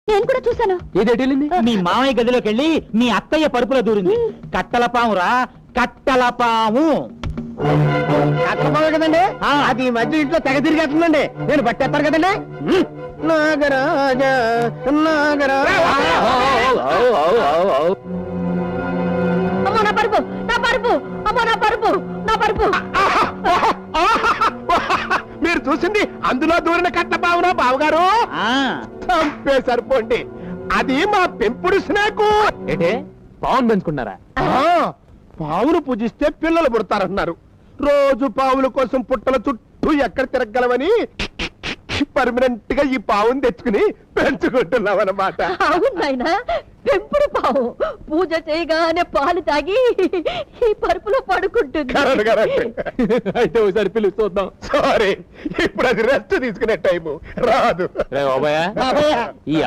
నేను కూడా చూశాను. ఏదేటెళ్ళింది? మీ మామయ్య గదిలోకి వెళ్ళి మీ అత్తయ్య పరుపులో దూరింది. కట్టల పామురా, కట్టల పాము. కట్టపోవే కదండి, అది ఈ మధ్య ఇంట్లో తెగ తిరిగేస్తుందండి. నేను పట్టేస్తాను కదండి. నాగరాజ నాగరాజ. అమ్మో నా పరుపు, నా పరుపు, అమ్మో నా పరుపు, నా పరుపు. మీరు చూసింది అందులో దూరిన కట్ట బావునా బావగారు? సరిపోండి, అది మా పెంపుడు స్నేకు. ఏంటే పావును పెంచుకున్నారా? పావును పూజిస్తే పిల్లలు పుడతారన్నారు. రోజు పావుల కోసం పుట్టల చుట్టూ ఎక్కడ తిరగలవని పర్మనెంట్ గా ఈ పావును తెచ్చుకుని పెంచుకుంటున్నాం అన్నమాట. అవును నాయనా, పెంపుడు పావు పూజ చేయగానే పాలు తాగి ఈ పరుపులో పడుకుంటుంది. అయితే ఒకసారి పిలుస్తూ చూద్దాం. సారీ, ఇప్పుడు అది రెస్ట్ తీసుకునే టైము రాదు. రే బాబాయ్, ఈ